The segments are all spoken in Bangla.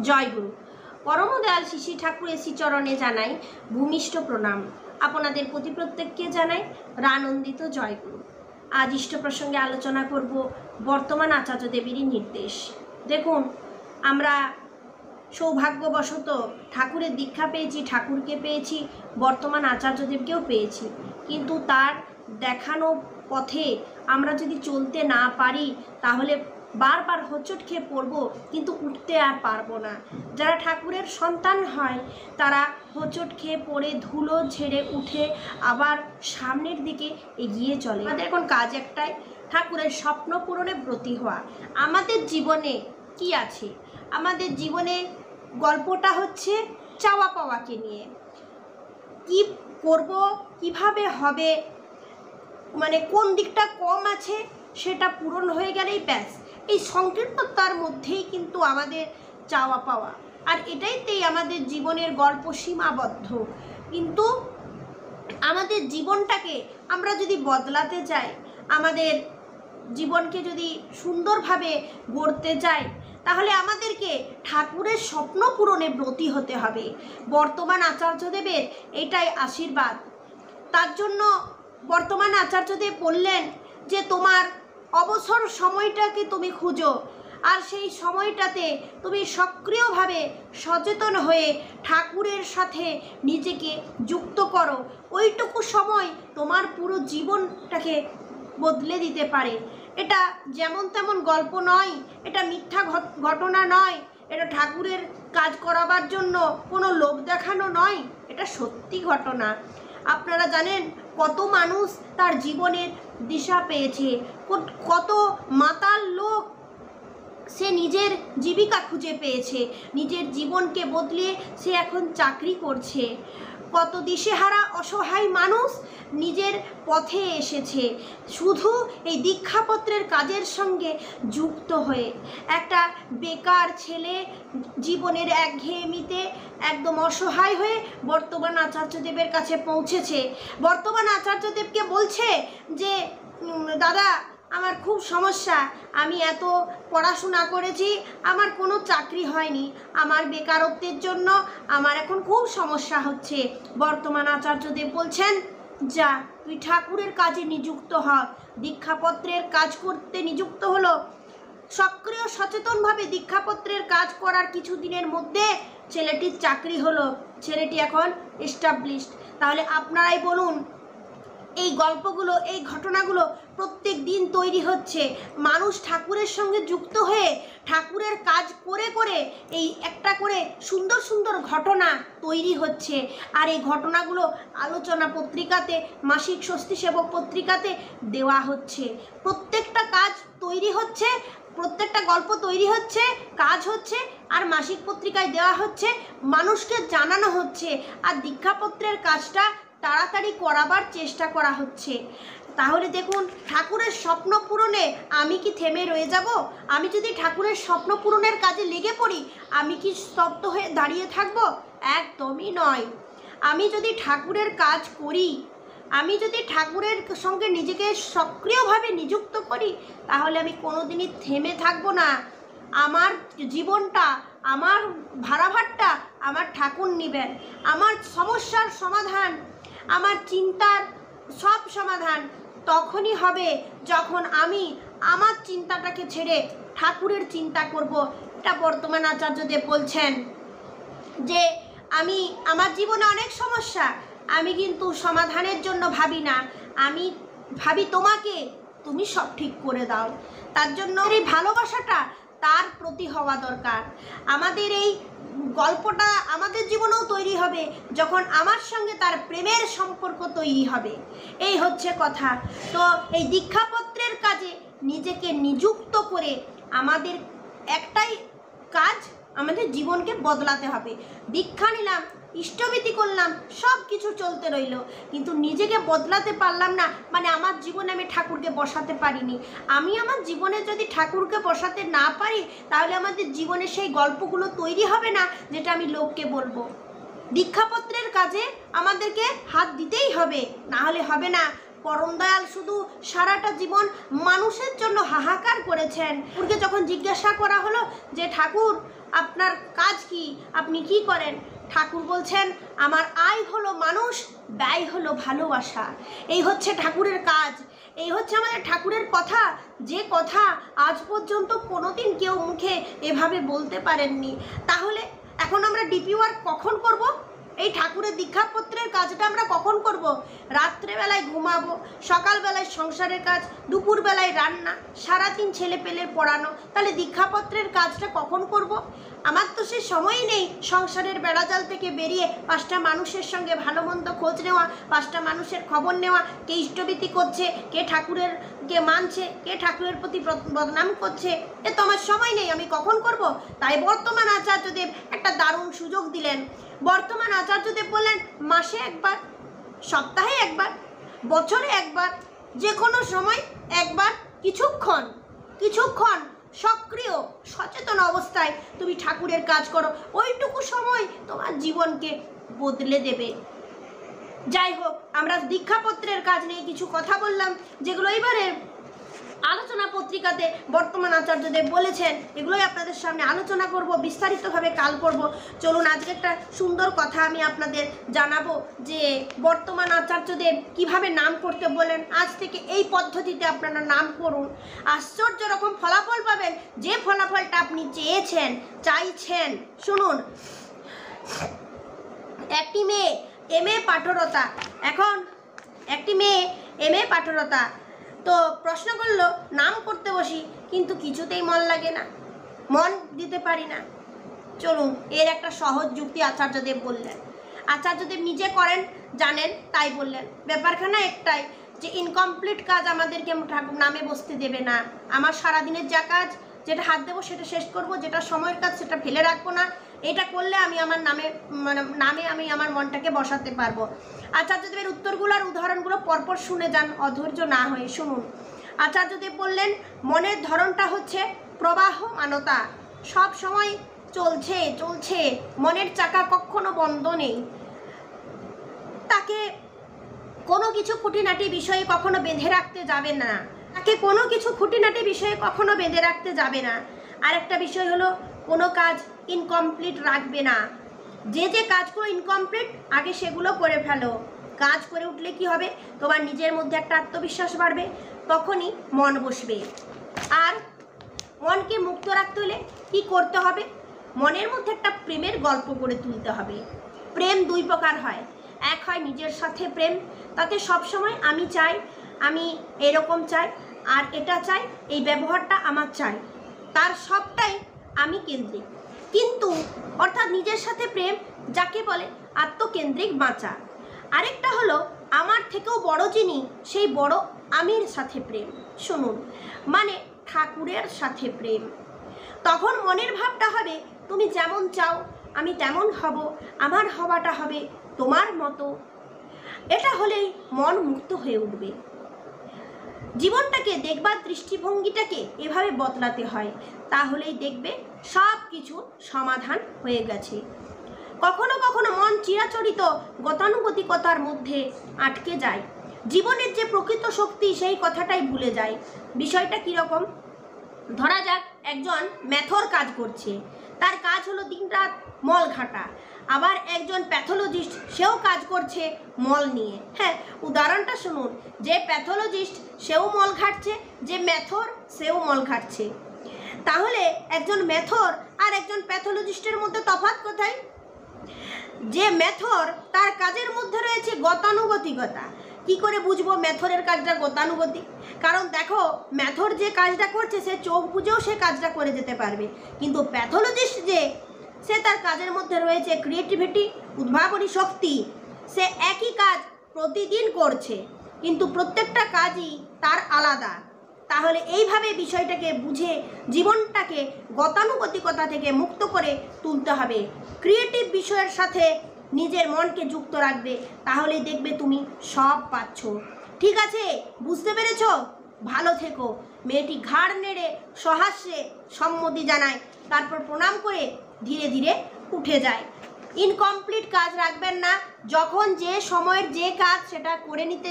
জয়গুরু। পরমদয়াল শ্রী ঠাকুরের শ্রীচরণে জানাই ভূমিষ্ঠ প্রণাম। আপনাদের প্রতি প্রত্যেককে জানাই রানন্দিত জয়গুরু। আজ ইষ্ট প্রসঙ্গে আলোচনা করব বর্তমান আচার্য দেবেরই নির্দেশ। দেখুন, আমরা সৌভাগ্যবশত ঠাকুরের দীক্ষা পেয়েছি, ঠাকুরকে পেয়েছি, বর্তমান আচার্যদেবকেও পেয়েছি, কিন্তু তার দেখানো পথে আমরা যদি চলতে না পারি তাহলে বারবার হোঁচট খেয়ে পড়বো, কিন্তু উঠতে আর পারবো না। যারা ঠাকুরের সন্তান হয় তারা হোঁচট খেয়ে পড়ে ধুলো ঝেড়ে উঠে আবার সামনের দিকে এগিয়ে চলে। আমাদের এখন কাজ একটাই, ঠাকুরের স্বপ্ন পূরণে ব্রতী হওয়া। আমাদের জীবনে কি আছে? আমাদের জীবনে গল্পটা হচ্ছে চাওয়া পাওয়াকে নিয়ে। কি করব, কিভাবে হবে, মানে কোন দিকটা কম আছে সেটা পূরণ হয়ে গেলেই ব্যাস। এই সংকীর্ণতার মধ্যেই কিন্তু আমাদের চাওয়া পাওয়া, আর এটাইতেই আমাদের জীবনের গল্প সীমাবদ্ধ। কিন্তু আমাদের জীবনটাকে আমরা যদি বদলাতে চাই, আমাদের জীবনকে যদি সুন্দরভাবে গড়তে চাই, তাহলে আমাদেরকে ঠাকুরের স্বপ্ন পূরণে ব্রতী হতে হবে। বর্তমান আচার্যদেবের এটাই আশীর্বাদ। তার জন্য বর্তমান আচার্যদেব বললেন যে তোমার অবসর সময়টাকে তুমি খুঁজো, আর সেই সময়টাতে তুমি সক্রিয়ভাবে সচেতন হয়ে ঠাকুরের সাথে নিজেকে যুক্ত করো। ওইটুকু সময় তোমার পুরো জীবনটাকে বদলে দিতে পারে। এটা যেমন তেমন গল্প নয়, এটা মিথ্যা ঘটনা নয়, এটা ঠাকুরের কাজ করাবার জন্য কোনো লোভ দেখানো নয়, এটা সত্যি ঘটনা। আপনারা জানেন কত মানুষ তার জীবনের দিশা পেয়েছে, কত মাতাল লোক সে নিজের জীবিকা খুঁজে পেয়েছে, নিজের জীবনকে বদলিয়ে সে এখন চাকরি করছে। কত দিশেহারা অসহায় মানুষ নিজের পথে এসেছে শুধু এই দীক্ষাপত্রের কাজের সঙ্গে যুক্ত হয়ে। একটা বেকার ছেলে জীবনের একঘেয়েমিতে একদম অসহায় হয়ে বর্তমান আচার্যদেবের কাছে পৌঁছেছে। বর্তমান আচার্যদেবকে বলছে যে দাদা, আমার খুব সমস্যা, আমি এত পড়াশোনা করেছি, আমার কোনো চাকরি হয়নি, আমার বেকারত্বের জন্য আমার এখন খুব সমস্যা হচ্ছে। বর্তমান আচার্যদেব বলছেন, যা তুই ঠাকুরের কাজে নিযুক্ত হ। দীক্ষাপত্রের কাজ করতে নিযুক্ত হলো, সক্রিয় সচেতনভাবে দীক্ষাপত্রের কাজ করার কিছুদিনের মধ্যে ছেলেটির চাকরি হলো, ছেলেটি এখন এস্টাবলিশড। তাহলে আপনারাই বলুন, এই গল্পগুলো, এই ঘটনাগুলো প্রত্যেক দিন তৈরি হচ্ছে। মানুষ ঠাকুরের সঙ্গে যুক্ত হয়ে ঠাকুরের কাজ করে করে এই একটা করে সুন্দর সুন্দর ঘটনা তৈরি হচ্ছে। আর এই ঘটনাগুলো আলোচনা পত্রিকাতে, মাসিক স্বস্তি সেবক পত্রিকাতে দেওয়া হচ্ছে। প্রত্যেকটা কাজ তৈরি হচ্ছে, প্রত্যেকটা গল্প তৈরি হচ্ছে, কাজ হচ্ছে, আর মাসিক পত্রিকায় দেওয়া হচ্ছে, মানুষকে জানানো হচ্ছে। আর দীক্ষাপত্রের কাজটা তাড়াতাড়ি করাবার চেষ্টা করা হচ্ছে। তাহলে দেখুন, ঠাকুরের স্বপ্ন পূরণে আমি কি থেমে রয়ে যাব? আমি যদি ঠাকুরের স্বপ্ন পূরণের কাজে লেগে পড়ি, আমি কি স্তব্ধ হয়ে দাঁড়িয়ে থাকব? একদমই নয়। আমি যদি ঠাকুরের কাজ করি, আমি যদি ঠাকুরের সঙ্গে নিজেকে সক্রিয়ভাবে নিযুক্ত করি, তাহলে আমি কোনোদিনই থেমে থাকব না। আমার জীবনটা, আমার ভাড়াভারটা আমার ঠাকুর নেবেন। আমার সমস্যার সমাধান, আমার চিন্তার সব সমাধান তখনই হবে যখন আমি আমার চিন্তাটাকে ছেড়ে ঠাকুরের চিন্তা করব। এটা বর্তমান আচার্যদেব বলছেন যে আমি, আমার জীবনে অনেক সমস্যা, আমি কিন্তু সমাধানের জন্য ভাবি না, আমি ভাবি তোমাকে, তুমি সব ঠিক করে দাও। তার জন্য এই ভালোবাসাটা তার প্রতি হওয়া দরকার। আমাদের এই গল্পটা আমাদের জীবনেও তৈরি হবে যখন আমার সঙ্গে তার প্রেমের সম্পর্ক তৈরি হবে। এই হচ্ছে কথা। তো এই দীক্ষাপত্রের কাজে নিজেকে নিযুক্ত করে আমাদের একটাই কাজ, আমাদের জীবনকে বদলাতে হবে। দীক্ষা নিলাম, ইষ্টভীতি করলাম, সব কিছু চলতে রইল, কিন্তু নিজেকে বদলাতে পারলাম না, মানে আমার জীবনে আমি ঠাকুরকে বসাতে পারিনি। আমি আমার জীবনে যদি ঠাকুরকে বসাতে না পারি, তাহলে আমাদের জীবনে সেই গল্পগুলো তৈরি হবে না যেটা আমি লোককে বলবো। দীক্ষাপত্রের কাজে আমাদেরকে হাত দিতেই হবে, না হলে হবে না। পরমদয়াল শুধু সারাটা জীবন মানুষের জন্য হাহাকার করেছেন। ঠাকুরকে যখন জিজ্ঞাসা করা হলো যে ঠাকুর আপনার কাজ কি, আপনি কি করেন? ঠাকুর বলছেন আমার আয় হলো মানুষ, ব্যয় হলো ভালোবাসা। এই হচ্ছে ঠাকুরের কাজ, এই হচ্ছে আমাদের ঠাকুরের কথা, যে কথা আজ পর্যন্ত কোনোদিন কেউ মুখে এভাবে বলতে পারেননি। তাহলে এখন আমরা ডিপি ওয়ার্ক কখন করব? এই ঠাকুরের দীক্ষাপত্রের কাজটা আমরা কখন করব? রাত্রেবেলায় ঘুমাবো, সকালবেলায় সংসারের কাজ, দুপুরবেলায় রান্না, সারাদিন ছেলে পেলের পড়ানো, তাহলে দীক্ষাপত্রের কাজটা কখন করব? আমার তো সে সময়ই নেই সংসারের বেড়াজাল থেকে বেরিয়ে 5টা মানুষের সঙ্গে ভালো মন্দ খোঁজ নেওয়া, 5টা মানুষের খবর নেওয়া, কে ইষ্টভীতি করছে, কে ঠাকুরের কে মানছে, কে ঠাকুরের প্রতি বদনাম করছে, এ তো আমার সময় নেই, আমি কখন করব? তাই বর্তমান আচার্যদেব একটা দারুণ সুযোগ দিলেন। বর্তমান আচার্যদেব বললেন মাসে একবার, সপ্তাহে একবার, বছরে একবার, যে কোনো সময় একবার কিছুক্ষণ সক্রিয় সচেতন অবস্থায় তুমি ঠাকুরের কাজ করো। ওইটুকু সময় তোমার জীবনকে বদলে দেবে। যাই হোক, আমরা দীক্ষাপত্রের কাজ নিয়ে কিছু কথা বললাম, যেগুলো এবারে আলোচনা পত্রিকাতে বর্তমান আচার্যদেব বলেছেন, এগুলোই আপনাদের সামনে আলোচনা করব, বিস্তারিতভাবে কাল করব। চলুন আজকে একটা সুন্দর কথা আমি আপনাদের জানাবো যে বর্তমান আচার্যদেব কিভাবে নাম করতে বলেন। আজ থেকে এই পদ্ধতিতে আপনারা নাম করুন, আশ্চর্য রকম ফলাফল পাবেন, যে ফলাফলটা আপনি চাইছেন। শুনুন, একটি মেয়ে MA পাঠরতা, এখন একটি মেয়ে MA পাঠরতা, তো প্রশ্ন করলো নাম করতে বসি, কিন্তু কিছুতেই মন লাগে না, মন দিতে পারি না। চলুন, এর একটা সহজ যুক্তি আচার্যদেব বললেন। আচার্যদেব নিজে করেন, জানেন, তাই বললেন। ব্যাপারখানা একটাই, যে ইনকমপ্লিট কাজ আমাদেরকে ঠাকুর নামে বসতে দেবে না। আমার সারাদিনের যা কাজ, যেটা হাত দেবো সেটা শেষ করব, যেটা সময়ের কাজ সেটা ফেলে রাখবো না। এটা করলে আমি আমার নামে আমি আমার মনটাকে বসাতে পারবো। আচার্যদেবের উত্তরগুলো আর উদাহরণগুলো পরপর শুনে যান, অধৈর্য না হয়ে শুনুন। আচার্যদেব বললেন মনের ধরনটা হচ্ছে প্রবাহমানতা, সব সময় চলছে, মনের চাকা কখনো বন্ধ নেই। তাকে কোনো কিছু খুঁটিনাটি বিষয়ে কখনো বেঁধে রাখতে যাবে না, আর একটা বিষয় হলো কোনো কাজ ইনকমপ্লিট রাখবে না। যে কাজগুলো ইনকমপ্লিট আগে সেগুলো করে ফেলো। কাজ করে উঠলে কি হবে, তোমার নিজের মধ্যে একটা আত্মবিশ্বাস বাড়বে, তখনই মন বসবে। আর মনকে মুক্ত রাখতে হলে কি করতে হবে? মনের মধ্যে একটা প্রেমের গল্প গড়ে তুলতে হবে। প্রেম 2 প্রকার হয়, এক হয় নিজের সাথে প্রেম, তাতে সবসময় আমি চাই, আমি এরকম চাই, আর এটা চাই, এই ব্যবহারটা আমার চাই, তার সবটাই আমি কেন্দ্রিক। কিন্তু অর্থাৎ নিজের সাথে প্রেম, যাকে বলে আত্মকেন্দ্রিক বাঁচা। আরেকটা হলো আমার থেকেও বড় যিনি, সেই বড় আমির সাথে প্রেম। শুনুন, মানে ঠাকুরের সাথে প্রেম। তখন মনের ভাবটা হবে তুমি যেমন চাও আমি তেমন হব, আমার হওয়াটা হবে তোমার মতো। এটা হলেই মন মুক্ত হয়ে উঠবে। জীবনটাকে দেখবার দৃষ্টিভঙ্গিটাকে এভাবে বদলাতে হয়, তাহলেই দেখবে সব কিছু সমাধান হয়ে গেছে। কখনো কখনো মন চিরাচরিত গতানুগতিকতার মধ্যে আটকে যায়, জীবনের যে প্রকৃত শক্তি সেই কথাটাই ভুলে যায়। বিষয়টা কীরকম? ধরা যাক একজন ম্যাথর কাজ করছে, তার কাজ হলো দিনরাত মল ঘাটা। আবার একজন প্যাথোলজিস্ট, সেও কাজ করছে মল নিয়ে। হ্যাঁ, উদাহরণটা শুনুন, যে প্যাথোলজিস্ট সেও মল ঘাটছে, যে ম্যাথর সেও মল ঘাটছে। তাহলে একজন ম্যাথর আর একজন প্যাথোলজিস্টের মধ্যে তফাৎ কোথায়? যে ম্যাথর, তার কাজের মধ্যে রয়েছে গতানুগতিকতা। কি করে বুঝবো ম্যাথরের কাজটা গতানুগতিক? কারণ দেখো, ম্যাথর যে কাজটা করছে সে চোখ বুঝেও সে কাজটা করে যেতে পারবে, কিন্তু প্যাথোলজিস্ট সে তার কাজের মধ্যে রয়েছে ক্রিয়েটিভিটি, উদ্ভাবনী শক্তি। সে একই কাজ প্রতিদিন করছে, কিন্তু প্রত্যেকটা কাজই তার আলাদা। তাহলে এইভাবে বিষয়টাকে বুঝে জীবনটাকে গতানুগতিকতা থেকে মুক্ত করে তুলতে হবে। ক্রিয়েটিভ বিষয়ের সাথে নিজের মনকে যুক্ত রাখবে, তাহলেই দেখবে তুমি সব পাচ্ছ। ঠিক আছে, বুঝতে পেরেছ? ভালো থেকো। মেয়েটি ঘাড় নেড়ে সহাস্যে সম্মতি জানায়, তারপর প্রণাম করে ধীরে ধীরে উঠে যায়। ইনকমপ্লিট কাজ রাখবেন না, যখন যে সময়ের যে কাজ সেটা করে নিতে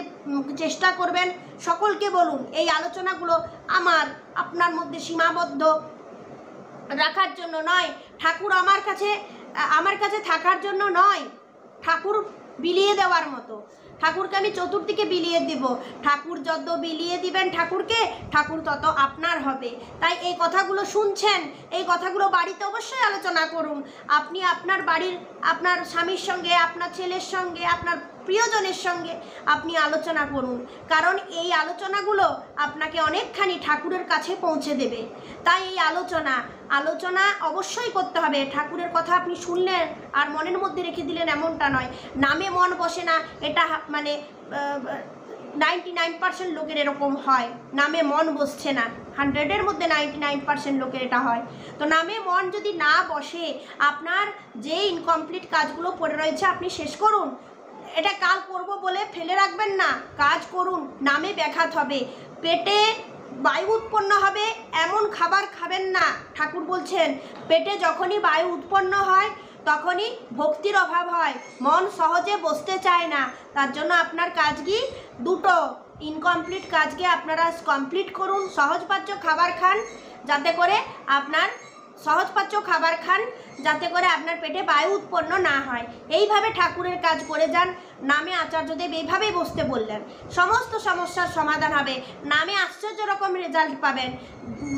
চেষ্টা করবেন। সকলকে বলুন এই আলোচনাগুলো আপনার মধ্যে সীমাবদ্ধ রাখার জন্য নয়, ঠাকুর আমার কাছে থাকার জন্য নয়, ঠাকুর বিলিয়ে দেওয়ার মতো। ঠাকুরকে আমি চতুর্দিকে বিলিয়ে দিব। ঠাকুর যত বিলিয়ে দিবেন ঠাকুরকে, ঠাকুর তত আপনার হবে। তাই এই কথাগুলো শুনছেন, এই কথাগুলো বাড়িতে অবশ্যই আলোচনা করুন। আপনি আপনার বাড়ির, আপনার স্বামীর সঙ্গে, আপনার ছেলের সঙ্গে, আপনার প্রিয়জনের সঙ্গে আপনি আলোচনা করুন, কারণ এই আলোচনাগুলো আপনাকে অনেকখানি ঠাকুরের কাছে পৌঁছে দেবে। তাই এই আলোচনা অবশ্যই করতে হবে। ঠাকুরের কথা আপনি শুনলেন আর মনের মধ্যে রেখে দিলেন এমনটা নয়। নামে মন বসে না, এটা মানে 99% লোকের এরকম হয়। নামে মন বসছে না, 100-এর মধ্যে 99% লোকের এটা হয়। তো নামে মন যদি না বসে, আপনার যে ইনকমপ্লিট কাজগুলো পড়ে রয়েছে আপনি শেষ করুন। এটা কাল করব বলে ফেলে রাখবেন না, কাজ করুন। নামে ব্যাঘাত হবে, পেটে বায়ু উৎপন্ন হবে এমন খাবার খাবেন না। ঠাকুর বলছেন পেটে যখনই বায়ু উৎপন্ন হয় তখনই ভক্তির অভাব হয়, মন সহজে বসতে চায় না। তার জন্য আপনার কাজকে দুটো ইনকমপ্লিট কাজকে আপনারা কমপ্লিট করুন। সহজপাচ্য খাবার খান যাতে করে আপনার পেটে বায়ু উৎপন্ন না হয়। এইভাবে ঠাকুরের কাজ করে যান। নামে আচার্যদেব এইভাবেই বসতে বললেন, সমস্ত সমস্যার সমাধান হবে। নামে আশ্চর্য রকম রেজাল্ট পাবেন।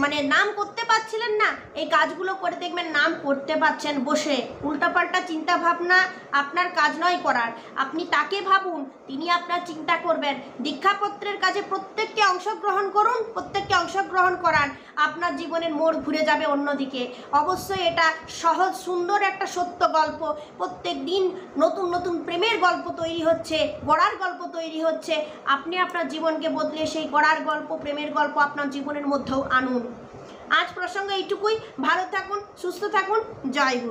মানে নাম করতে পারছিলেন না, এই কাজগুলো করে দেখবেন নাম করতে পারছেন বসে। উল্টাপাল্টা চিন্তা ভাবনা আপনার কাজ নয় করার, আপনি তাকে ভাবুন, তিনি আপনার চিন্তা করবেন। দীক্ষাপত্রের কাজে প্রত্যেককে অংশগ্রহণ করুন, প্রত্যেককে অংশগ্রহণ করান, আপনার জীবনের মোড় ঘুরে যাবে অন্যদিকে। অবশ্যই এটা সহজ সুন্দর একটা সত্য গল্প। প্রত্যেক দিন নতুন নতুন প্রেমের গল্প তৈরি হচ্ছে, গড়ার গল্প তৈরি হচ্ছে। আপনি আপনার জীবনকে বদলে সেই গড়ার গল্প, প্রেমের গল্প আপনার জীবনের মধ্যেও আনুন। আজ প্রসঙ্গ এইটুকুই। ভালো থাকুন, সুস্থ থাকুন। জয় গুরু।